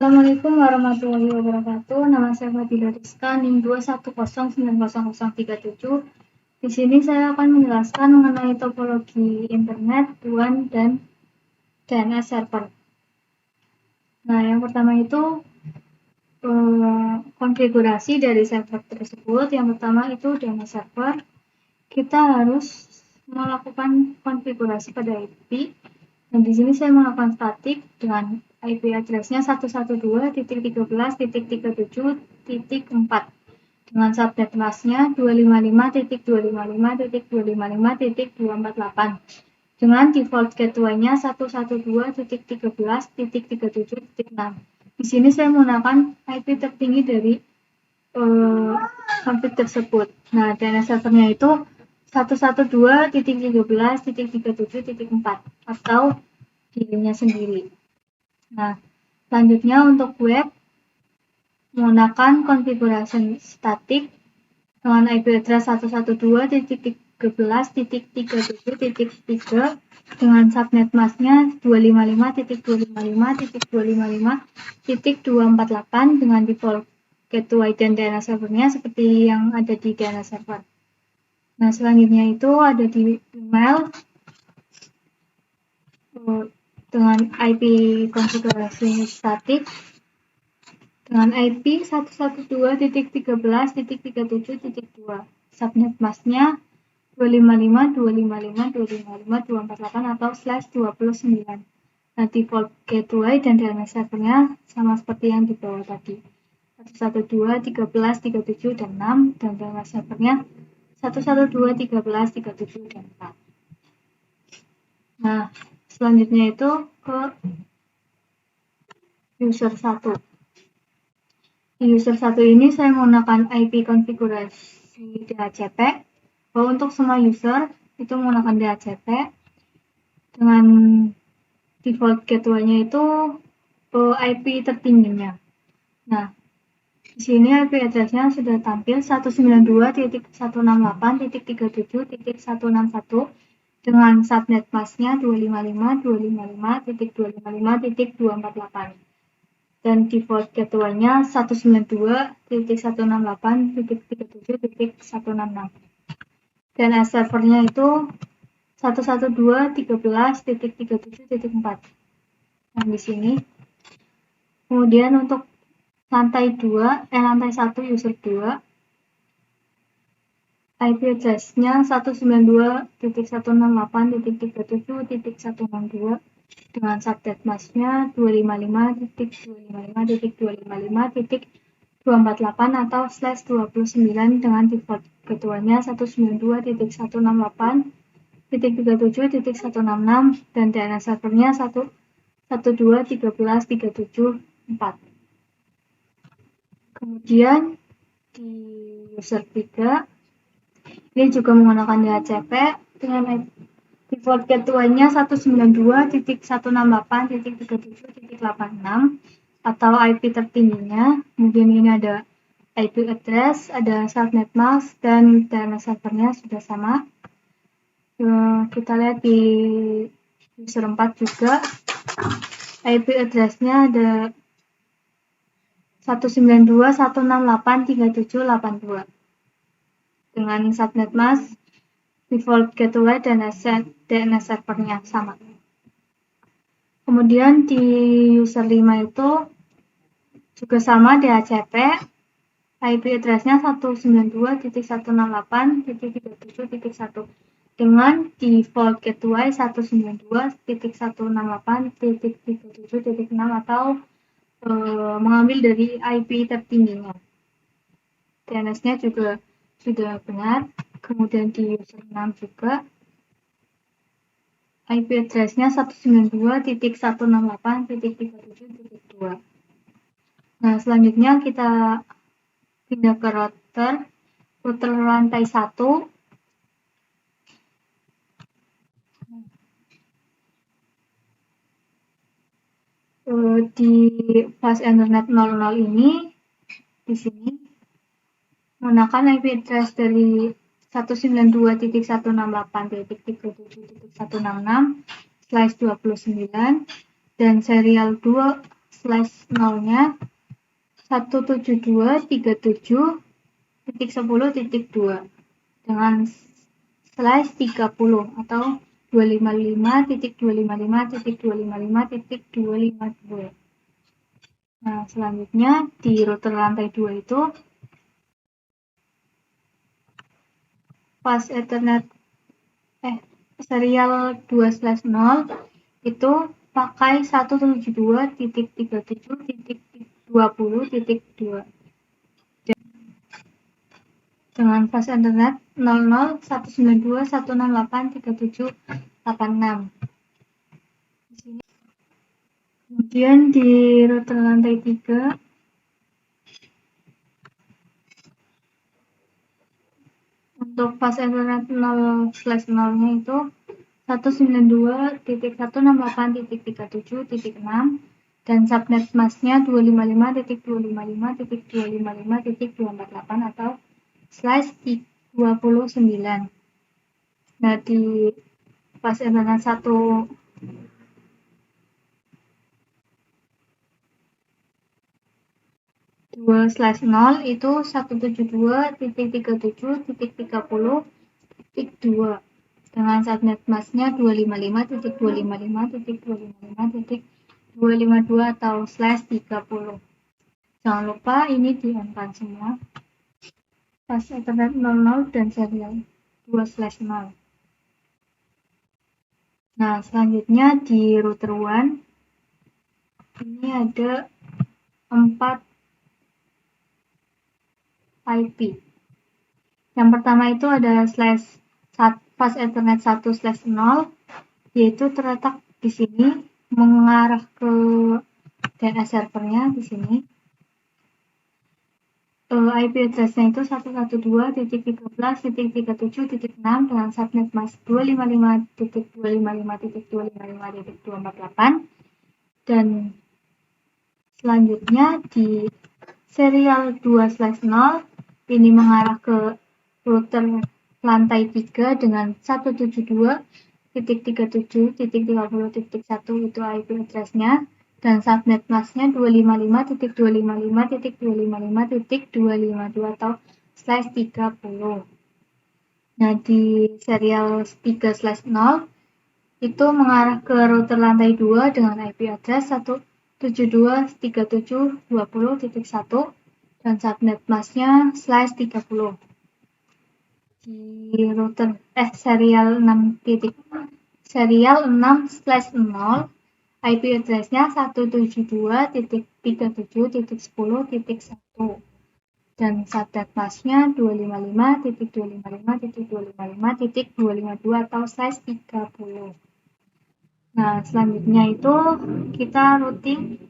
Assalamualaikum warahmatullahi wabarakatuh. Nama saya Fadila Rizka, NIM 210900337. Di sini saya akan menjelaskan mengenai topologi internet, WAN, dan DNS server. Nah, yang pertama itu konfigurasi dari server tersebut. Yang pertama itu DNS server. Kita harus melakukan konfigurasi pada IP. Dan di sini saya melakukan statik dengan IP address-nya 112.13.37.4 dengan subnet mask-nya 255.255.255.248 dengan default gateway-nya 112.13.37.6. Di sini saya menggunakan IP tertinggi dari konfig tersebut. Nah, DNS servernya itu 112.13.37.4 atau dirinya sendiri. Nah, selanjutnya untuk web menggunakan konfigurasi statik dengan IP address 112.13.37.3 dengan subnet mask-nya 255.255.255.248 dengan default gateway dan DNS servernya seperti yang ada di DNS server. Nah, selanjutnya itu ada di email dengan IP konfigurasi statik dengan IP 112.13.37.2 subnet mask-nya 255.255.255.248 atau /29. Nah, default gateway dan DNS servernya sama seperti yang di bawah tadi 112.13.37 dan 6 dan DNS servernya 112.13.37 dan 4. Nah, selanjutnya itu ke user 1. Di user 1 ini saya menggunakan IP konfigurasi DHCP. Untuk semua user itu menggunakan DHCP dengan default gateway-nya itu IP tertingginya. Nah, di sini IP address-nya sudah tampil 192.168.37.161 dengan subnet mask-nya 255.255.255.248 dan default gateway-nya 192.168.37.166 dan servernya itu 112.13.37.4. Nah, di sini. Kemudian untuk lantai 1 user 2 IP address-nya 192.168.37.162 dengan subnet mask-nya 255.255.255.248 atau /29 dengan default gateway-nya 192.168.37.166 dan DNS servernya 112.13.37.4. Kemudian di user 3 ini juga menggunakan DHCP dengan default gateway-nya 192.168.37.86 atau IP tertingginya. Kemudian ini ada IP address, ada subnet mask, dan DNS servernya sudah sama. Kita lihat di user 4 juga IP address-nya ada 192.168.3782 dengan subnet mask, default gateway, dan DNS servernya sama. Kemudian di user 5 itu juga sama DHCP, IP address-nya 192.168.37.1 dengan default gateway 192.168.37.6 atau mengambil dari IP tertingginya. DNS-nya juga sudah benar. Kemudian di user 6 juga IP address-nya 192.168.37.2. Nah, selanjutnya kita pindah ke router lantai 1. Di fast internet 00 ini di sini menggunakan IP address dari 192.168.37.166/29 dan serial 2 /0-nya 172.37.10.2 dengan /30 atau 255.255.255.252. Nah, selanjutnya di router lantai 2 itu pas Ethernet serial 2/0 itu pakai 172.37.20.2 dengan fast Ethernet 00.192.168.3786. Kemudian di router lantai 3 untuk fast Ethernet 0/0-nya itu 192.168.37.6 dan subnet masknya 255.255.255.248 atau /29. Nah, di fast Ethernet 1 2/0 itu 172.37.30.2 dengan subnet masknya 255.255.255.252 atau /30. Jangan lupa ini di-on-kan semua. Pas Ethernet 00 dan serial 2/0. Nah, selanjutnya di router WAN ini ada 4 IP. Yang pertama itu ada fast Ethernet 1/0, yaitu terletak di sini mengarah ke DNS servernya di sini. IP address-nya itu 112.13.37.6 dengan subnet mask 255.255.255.248 dan selanjutnya di serial 2/0 ini mengarah ke router lantai 3 dengan 172.37.30.1 itu IP address-nya dan subnet masknya 255.255.255.252 atau /30. Nah, di serial 3/0 itu mengarah ke router lantai 2 dengan IP address 172.37.20.1 dan subnet masknya /30. Di router serial 6/0 IP address-nya 172.37.10.1 dan subnet masknya 255.255.255.252 atau /30. Nah, selanjutnya itu kita routing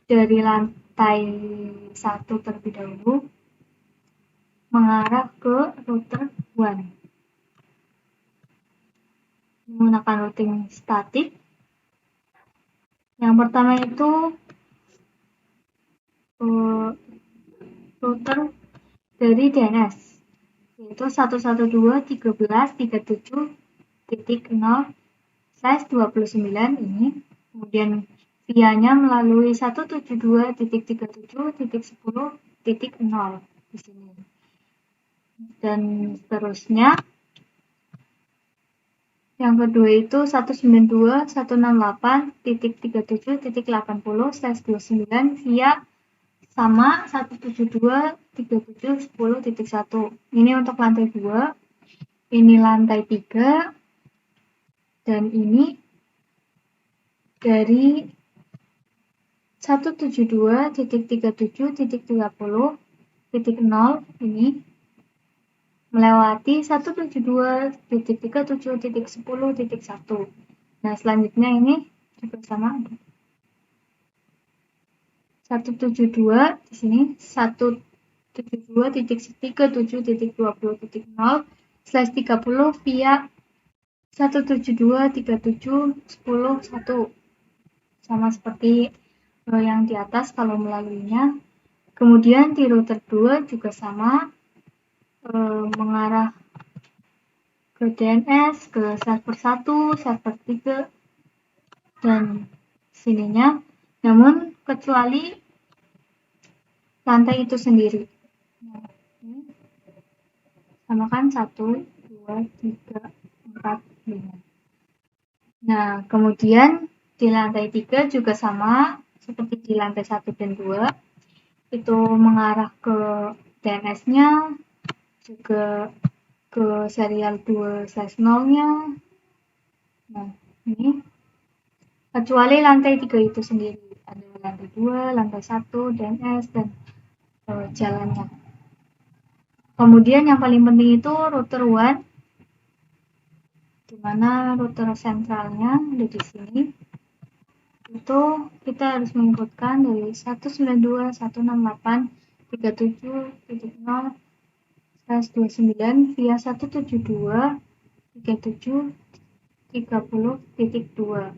dari lantai 1 terlebih dahulu mengarah ke router WAN. Menggunakan routing statik. Yang pertama itu router dari DNS, yaitu 112.37.0/29 ini. Kemudian via-nya melalui 172.37.10.0 di sini. Dan seterusnya yang kedua itu 192.168.37.80/29 via sama 172.37.10.1. Ini untuk lantai 2, ini lantai 3, dan ini dari 172.37.30.0 ini melewati 172.37.10.1. Nah, selanjutnya ini juga sama 172 di sini 172.37.20.0/30 via 172.37.10.1 sama seperti yang di atas kalau melaluinya. Kemudian di router 2 juga sama, mengarah ke DNS, ke server 1, server 3, dan sininya. namun kecuali lantai itu sendiri. Nah, ini samakan 1, 2, 3, 4, 5. Nah, kemudian di lantai 3 juga sama seperti di lantai 1 dan 2. Itu mengarah ke DNS-nya, juga ke serial 2/0-nya. Nah, ini kecuali lantai 3 itu sendiri. Ada lantai 2, lantai 1, DNS, dan jalannya. Kemudian yang paling penting itu router WAN, di mana router sentralnya ada di sini. Itu kita harus menginputkan dari 192.168.37.0/29 via 172.37.30.2.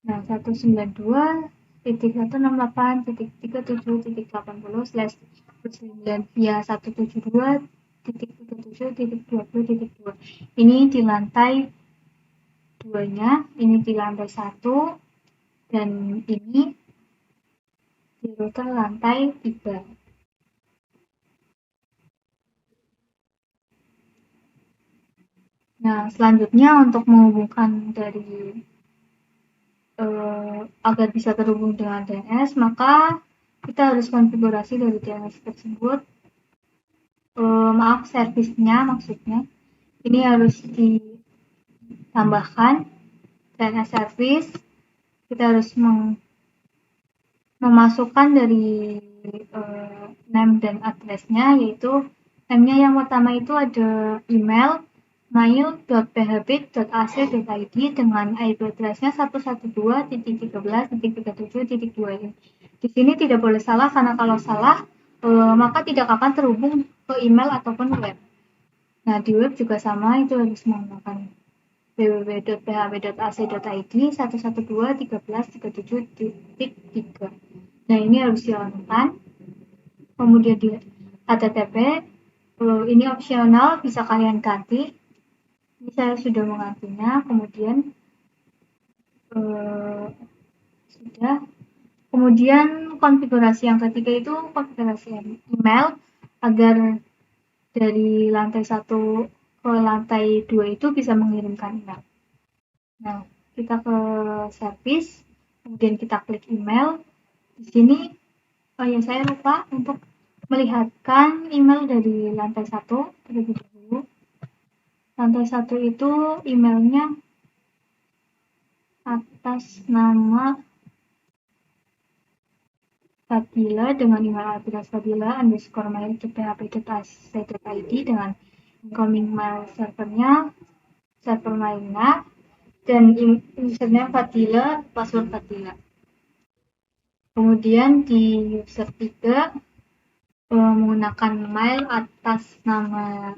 Nah, 192.168.37.80/29 via 172.37.20.2. Ini di lantai 2-nya, ini di lantai 1, dan ini di router lantai 3. Nah, selanjutnya untuk menghubungkan dari agar bisa terhubung dengan DNS, maka kita harus konfigurasi dari DNS tersebut. Maaf, servisnya maksudnya. Ini harus ditambahkan DNS service. Kita harus memasukkan dari name dan address-nya, yaitu name-nya yang pertama itu ada email mail.php.ac.id dengan IP address-nya 112.13.37.2. Di sini tidak boleh salah, karena kalau salah maka tidak akan terhubung ke email ataupun web. Nah, di web juga sama, itu harus menggunakan www.php.ac.id 112.13.37.3. Nah, ini harus dilakukan. Kemudian di HTTP, ini opsional, bisa kalian ganti. Ini saya sudah menggantinya. Kemudian sudah. Kemudian konfigurasi yang ketiga itu konfigurasi email, agar dari lantai 1 ke lantai 2 itu bisa mengirimkan email. Nah, kita ke service, kemudian kita klik email. Di sini saya lupa untuk melihatkan email dari lantai 1 terlebih dahulu. Lantai 1 itu emailnya atas nama Fadila dengan email address fadila_mail.php.ac.id dengan incoming mail servernya, server mailnya, dan username Fadila, password Fadila. Kemudian di user 3 menggunakan mail atas nama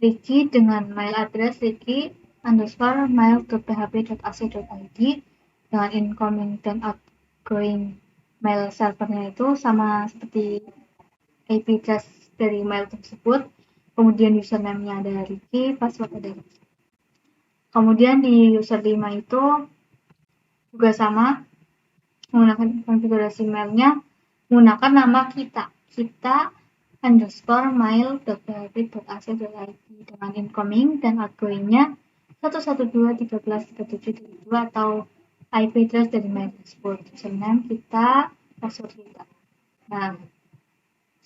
Ricky dengan mail address ricky_mail.php.ac.id dengan incoming dan outgoing mail servernya itu sama seperti IP address dari mail tersebut. Kemudian username-nya ada Ricky, password ada Ricky. Kemudian di user 5 itu juga sama, menggunakan konfigurasi mailnya menggunakan nama kita_mail.php.ac.id dengan incoming dan outgoing-nya 112.13.37.2 atau IP address dari mail tersebut. Username kita, password kita. Nah,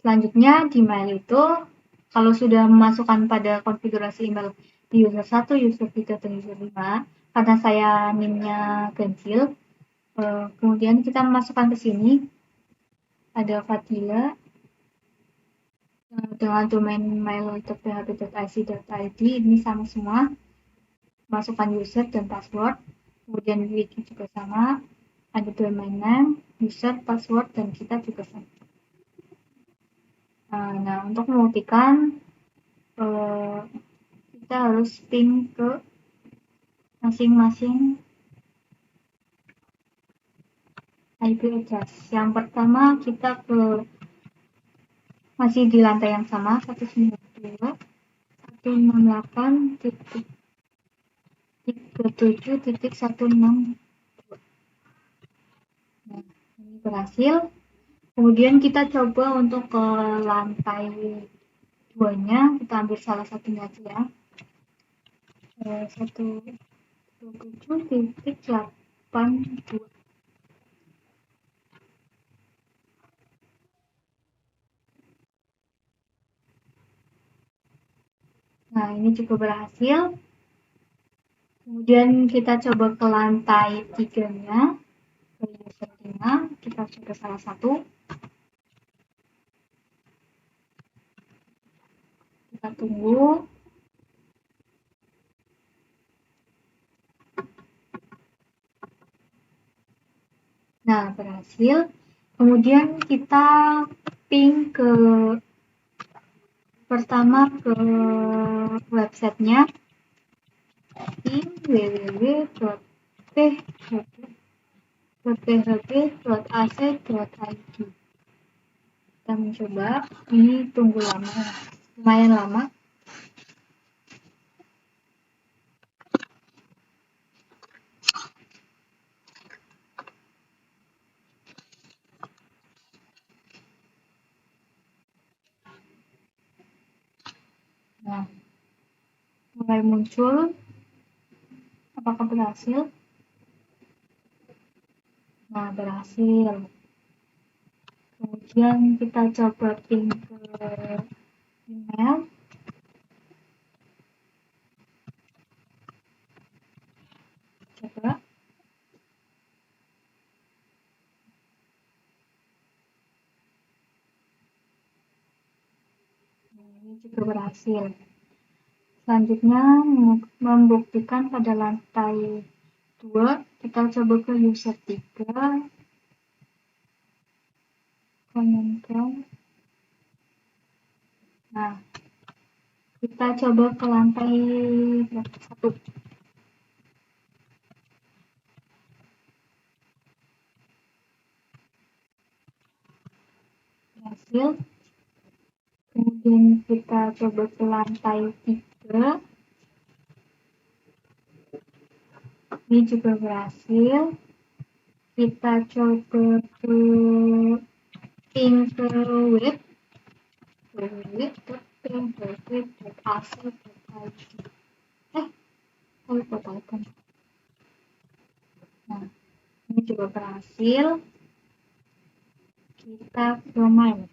selanjutnya di mail itu, kalau sudah memasukkan pada konfigurasi email di user 1, user 3, dan user 5, karena saya NIM-nya ganjil, kemudian kita memasukkan ke sini, ada Fadila dengan domain mail.php.ac.id, ini sama semua, masukkan user dan password. Kemudian wiki juga sama, ada domain name, user, password, dan kita juga sama. Nah, untuk membuktikan kita harus ping ke masing-masing IP address. Yang pertama kita masih di lantai yang sama, 192.168.37.162. berhasil. Kemudian kita coba untuk ke lantai 2-nya, kita ambil salah satunya aja ya. 127.82. Nah, ini juga berhasil. Kemudian kita coba ke lantai 3-nya, ke user 5, kita coba salah satu. Kita tunggu. Nah, berhasil. Kemudian kita ping ke pertama ke websitenya ping www.php.ac.id. Kita mencoba, ini tunggu lama, lumayan lama. Nah, mulai muncul. Apakah berhasil? Nah, berhasil. Kemudian kita coba ping ke email. Coba. Nah, ini juga berhasil. Selanjutnya membuktikan pada lantai 2, kita coba ke user 3, komentar. Nah, kita coba ke lantai 1. Berhasil. Kemudian kita coba ke lantai 3. Ini juga berhasil. Kita coba ke ping ke web www.ac.id. Nah, ini juga berhasil. Kita domain.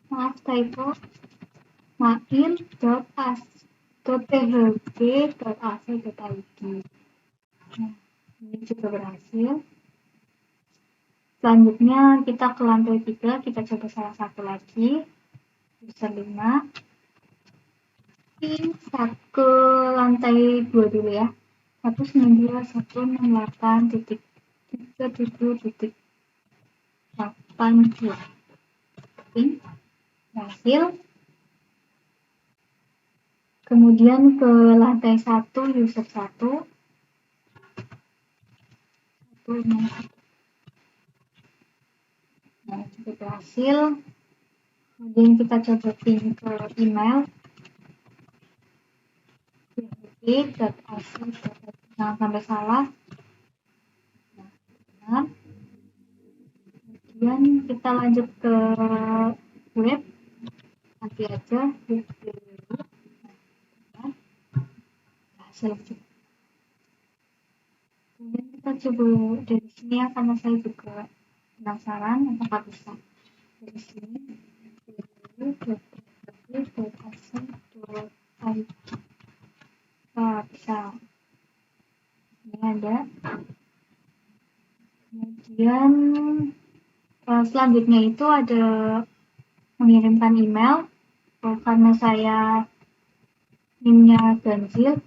Maaf typo. main.php.ac.id. Nah, ini juga berhasil. Selanjutnya kita ke lantai 3, kita coba salah satu lagi. User 5. Ke lantai 2 dulu ya. 191.168.3.82. Berhasil. Kemudian ke lantai 1, user 1. Nah, juga berhasil. Kemudian kita coba ping ke email php.ac.id. Jangan sampai salah. Nah, kemudian kita lanjut ke web. Nanti aja hasil. Kemudian kita coba dari sini ya, karena saya juga penasaran apakah bisa. Dari sini bisa. Ini ada. Kemudian selanjutnya itu ada mengirimkan email. Karena saya NIM-nya ganjil,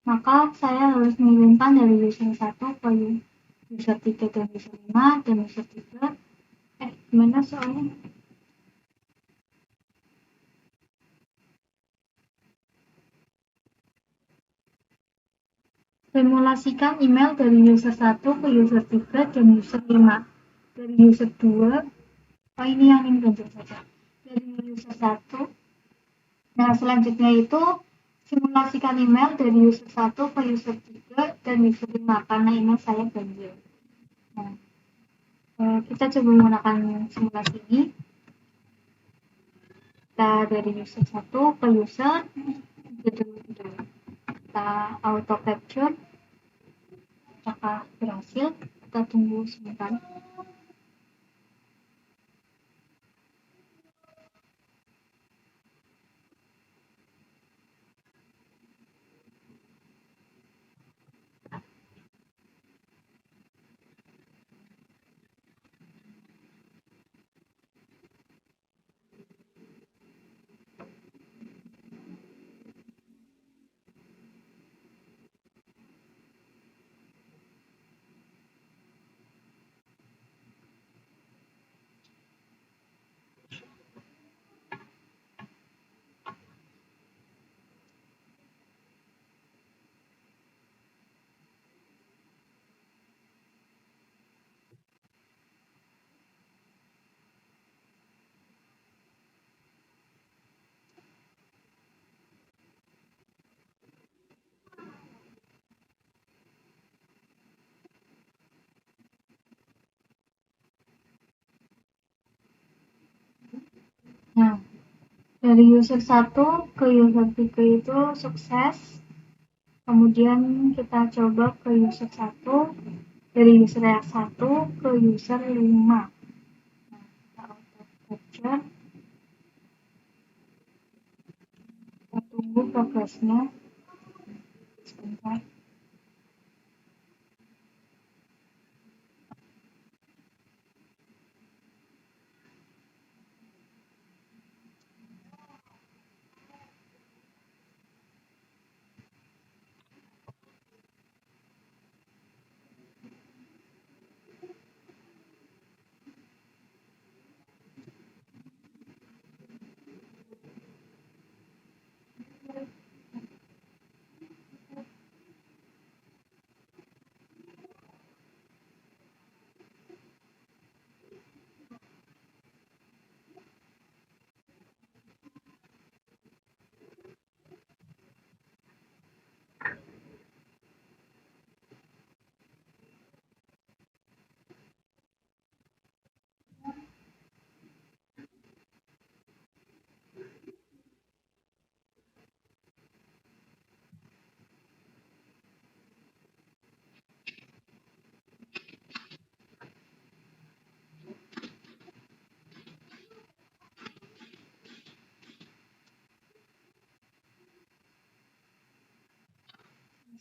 maka saya harus mengirimkan dari user 1 ke user 3 dan user 5 dan user 3. Gimana soalnya? Simulasikan email dari user 1 ke user 3 dan user 5. Dari user 2, ini yang ini ganjil saja. Dari user 1 Nah, selanjutnya itu simulasikan email dari user 1 ke user 3 dan user 5 karena email saya ganjil. Nah, kita coba menggunakan simulasi ini. Kita dari user 1 ke user kedua. Kita auto capture. Apakah berhasil? Kita tunggu sebentar. Nah, dari user 1 ke user 3 itu sukses. Kemudian kita coba ke user 1, dari user yang 1 ke user 5. Nah, kita auto capture. Kita tunggu progresnya sebentar.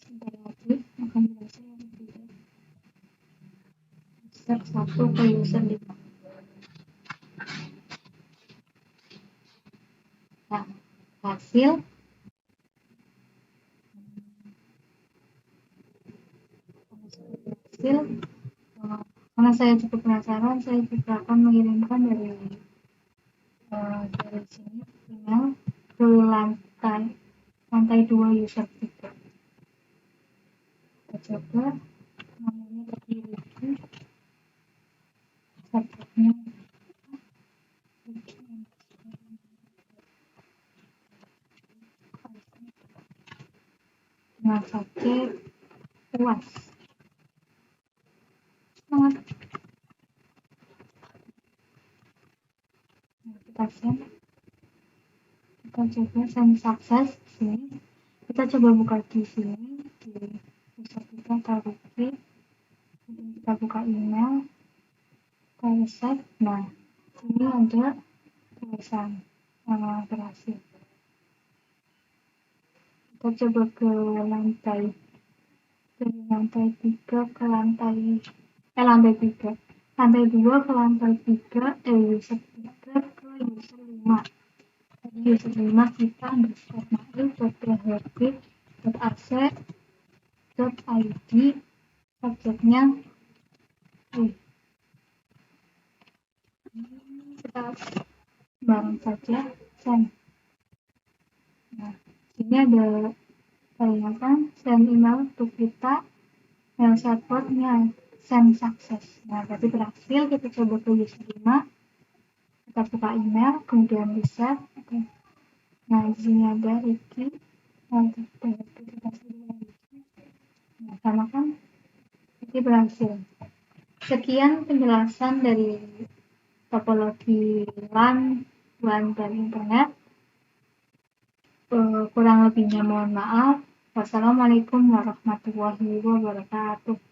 Sebentar lagi akan berhasil user 1 ke user 5. Nah, hasil karena saya cukup penasaran, saya juga akan mengirimkan dari sini email ke lantai 2 user 3. Kita coba namanya terpilih, subjeknya dengan subjek UAS. Semangat. Nah, kita send. Kita coba send sukses sini. Kita coba buka di sini di user kita taruh kemudian kita buka email, kita reset. Nah, ini ada tulisan berhasil. Kita coba ke lantai dari lantai 3 ke lantai 3, lantai 2 ke lantai 3, user 3 ke user 5. Jadi user 5 kita mail.php.ac.id, subjeknya kita bareng saja send. Nah, sini ada peringatan send email to kita, mail support-nya send success. Nah, berarti berhasil. Kita coba ke user 5, kita buka email, kemudian reset. Oke. Nah, di sini ada Ricky. Nah, sama kan? Ricky berhasil. Sekian penjelasan dari topologi LAN dan internet. Kurang lebihnya mohon maaf. Wassalamualaikum warahmatullahi wabarakatuh.